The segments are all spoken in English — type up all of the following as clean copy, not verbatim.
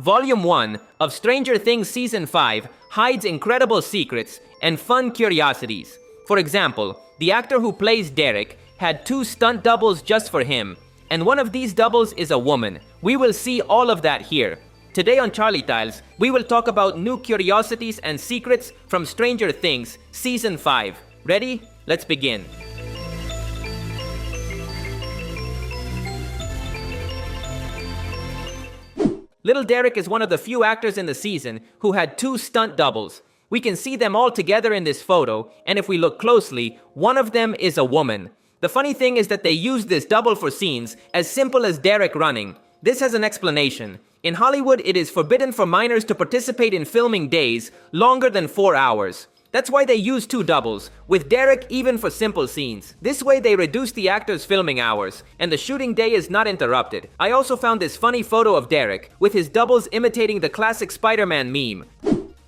Volume 1 of Stranger Things Season 5 hides incredible secrets and fun curiosities. For example, the actor who plays Derek had 2 stunt doubles just for him, and one of these doubles is a woman. We will see all of that here. Today on Charlietales, we will talk about new curiosities and secrets from Stranger Things Season 5. Ready? Let's begin. Little Derek is one of the few actors in the season who had 2 stunt doubles. We can see them all together in this photo, and if we look closely, one of them is a woman. The funny thing is that they used this double for scenes as simple as Derek running. This has an explanation. In Hollywood, it is forbidden for minors to participate in filming days longer than 4 hours. That's why they use 2 doubles, with Derek even for simple scenes. This way they reduce the actor's filming hours, and the shooting day is not interrupted. I also found this funny photo of Derek, with his doubles imitating the classic Spider-Man meme.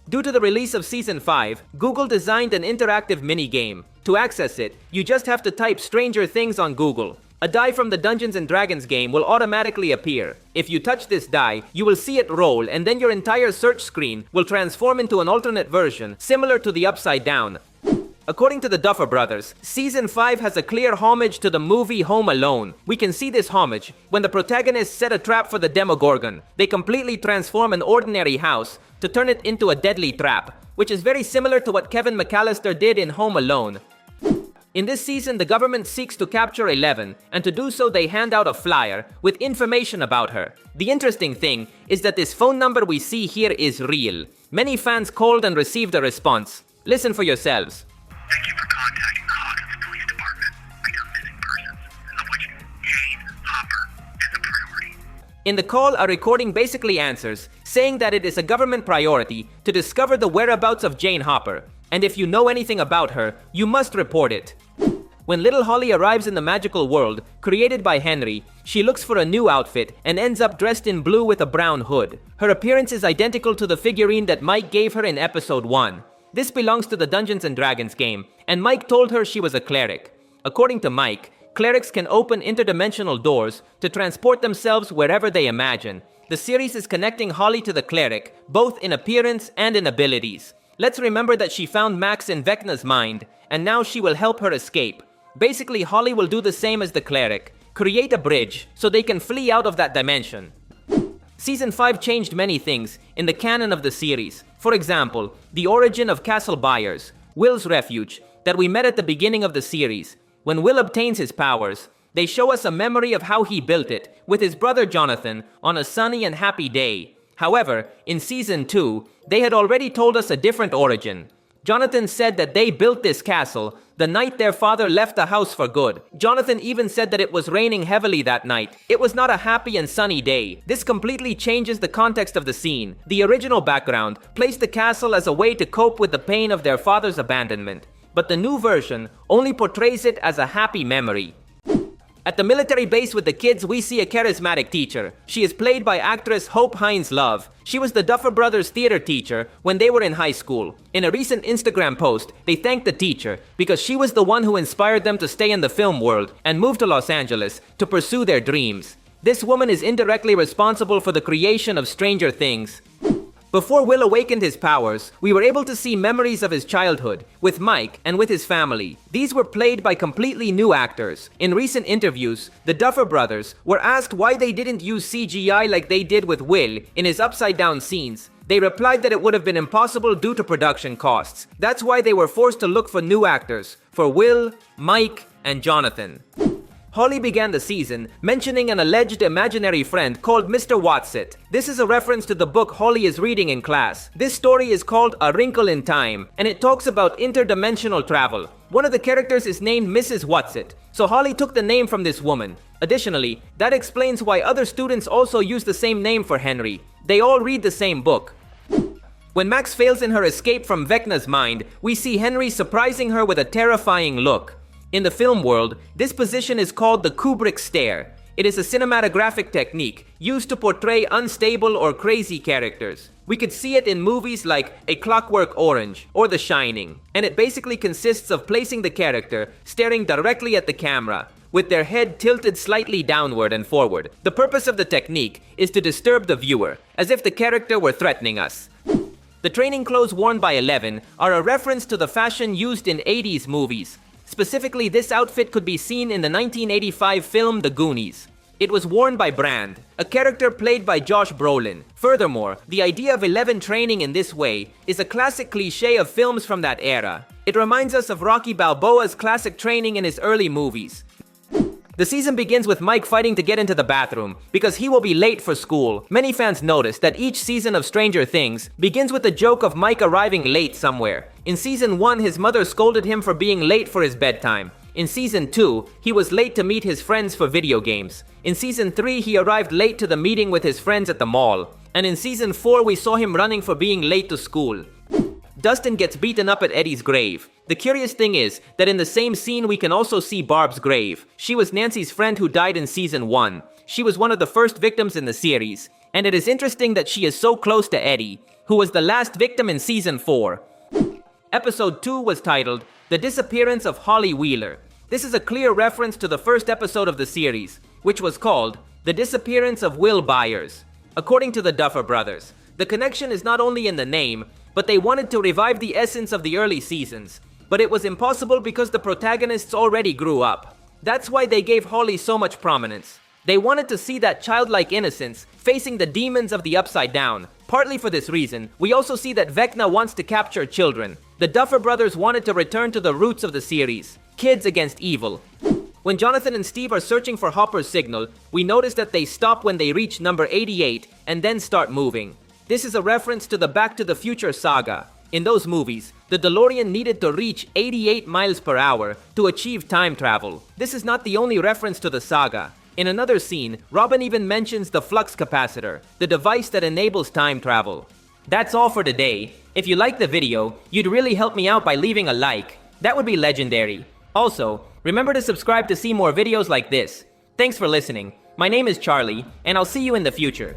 Due to the release of Season 5, Google designed an interactive mini-game. To access it, you just have to type Stranger Things on Google. A die from the Dungeons & Dragons game will automatically appear. If you touch this die, you will see it roll, and then your entire search screen will transform into an alternate version, similar to the Upside Down. According to the Duffer Brothers, Season 5 has a clear homage to the movie Home Alone. We can see this homage when the protagonists set a trap for the Demogorgon. They completely transform an ordinary house to turn it into a deadly trap, which is very similar to what Kevin McAllister did in Home Alone. In this season, the government seeks to capture Eleven, and to do so they hand out a flyer with information about her. The interesting thing is that this phone number we see here is real. Many fans called and received a response. Listen for yourselves. Thank you for contacting Hawkins Police Department. I got missing persons, of which Jane Hopper is a priority. In the call, a recording basically answers, saying that it is a government priority to discover the whereabouts of Jane Hopper, and if you know anything about her, you must report it. When little Holly arrives in the magical world created by Henry, she looks for a new outfit and ends up dressed in blue with a brown hood. Her appearance is identical to the figurine that Mike gave her in episode 1. This belongs to the Dungeons & Dragons game, and Mike told her she was a cleric. According to Mike, clerics can open interdimensional doors to transport themselves wherever they imagine. The series is connecting Holly to the cleric, both in appearance and in abilities. Let's remember that she found Max in Vecna's mind, and now she will help her escape. Basically, Holly will do the same as the cleric, create a bridge so they can flee out of that dimension. Season 5 changed many things in the canon of the series. For example, the origin of Castle Byers, Will's refuge, that we met at the beginning of the series. When Will obtains his powers, they show us a memory of how he built it, with his brother Jonathan, on a sunny and happy day. However, in Season 2, they had already told us a different origin. Jonathan said that they built this castle the night their father left the house for good. Jonathan even said that it was raining heavily that night. It was not a happy and sunny day. This completely changes the context of the scene. The original background placed the castle as a way to cope with the pain of their father's abandonment, but the new version only portrays it as a happy memory. At the military base with the kids, we see a charismatic teacher. She is played by actress Hope Hines-Love. She was the Duffer Brothers theater teacher when they were in high school. In a recent Instagram post, they thanked the teacher because she was the one who inspired them to stay in the film world and move to Los Angeles to pursue their dreams. This woman is indirectly responsible for the creation of Stranger Things. Before Will awakened his powers, we were able to see memories of his childhood, with Mike and with his family. These were played by completely new actors. In recent interviews, the Duffer Brothers were asked why they didn't use CGI like they did with Will in his upside-down scenes. They replied that it would have been impossible due to production costs. That's why they were forced to look for new actors, for Will, Mike, and Jonathan. Holly began the season mentioning an alleged imaginary friend called Mr. Watsit. This is a reference to the book Holly is reading in class. This story is called A Wrinkle in Time, and it talks about interdimensional travel. One of the characters is named Mrs. Watsit, so Holly took the name from this woman. Additionally, that explains why other students also use the same name for Henry. They all read the same book. When Max fails in her escape from Vecna's mind, we see Henry surprising her with a terrifying look. In the film world, this position is called the Kubrick stare. It is a cinematographic technique used to portray unstable or crazy characters. We could see it in movies like A Clockwork Orange or The Shining, and it basically consists of placing the character staring directly at the camera. with their head tilted slightly downward and forward. The purpose of the technique is to disturb the viewer, as if the character were threatening us. The training clothes worn by Eleven are a reference to the fashion used in 80s movies. Specifically, this outfit could be seen in the 1985 film The Goonies. It was worn by Brand, a character played by Josh Brolin. Furthermore, the idea of Eleven training in this way is a classic cliché of films from that era. It reminds us of Rocky Balboa's classic training in his early movies. The season begins with Mike fighting to get into the bathroom, because he will be late for school. Many fans notice that each season of Stranger Things begins with the joke of Mike arriving late somewhere. In season 1, his mother scolded him for being late for his bedtime. In season 2, he was late to meet his friends for video games. In season 3, he arrived late to the meeting with his friends at the mall. And in season 4, we saw him running for being late to school. Dustin gets beaten up at Eddie's grave. The curious thing is that in the same scene we can also see Barb's grave. She was Nancy's friend who died in season 1. She was one of the first victims in the series. And it is interesting that she is so close to Eddie, who was the last victim in season 4. Episode 2 was titled The Disappearance of Holly Wheeler. This is a clear reference to the first episode of the series, which was called The Disappearance of Will Byers. According to the Duffer Brothers, the connection is not only in the name, but they wanted to revive the essence of the early seasons. But it was impossible because the protagonists already grew up. That's why they gave Holly so much prominence. They wanted to see that childlike innocence facing the demons of the Upside Down. Partly for this reason, we also see that Vecna wants to capture children. The Duffer Brothers wanted to return to the roots of the series. Kids against evil. When Jonathan and Steve are searching for Hopper's signal, we notice that they stop when they reach number 88 and then start moving. This is a reference to the Back to the Future saga. In those movies, the DeLorean needed to reach 88 miles per hour to achieve time travel. This is not the only reference to the saga. In another scene, Robin even mentions the flux capacitor, the device that enables time travel. That's all for today. If you liked the video, you'd really help me out by leaving a like. That would be legendary. Also, remember to subscribe to see more videos like this. Thanks for listening. My name is Charlie, and I'll see you in the future.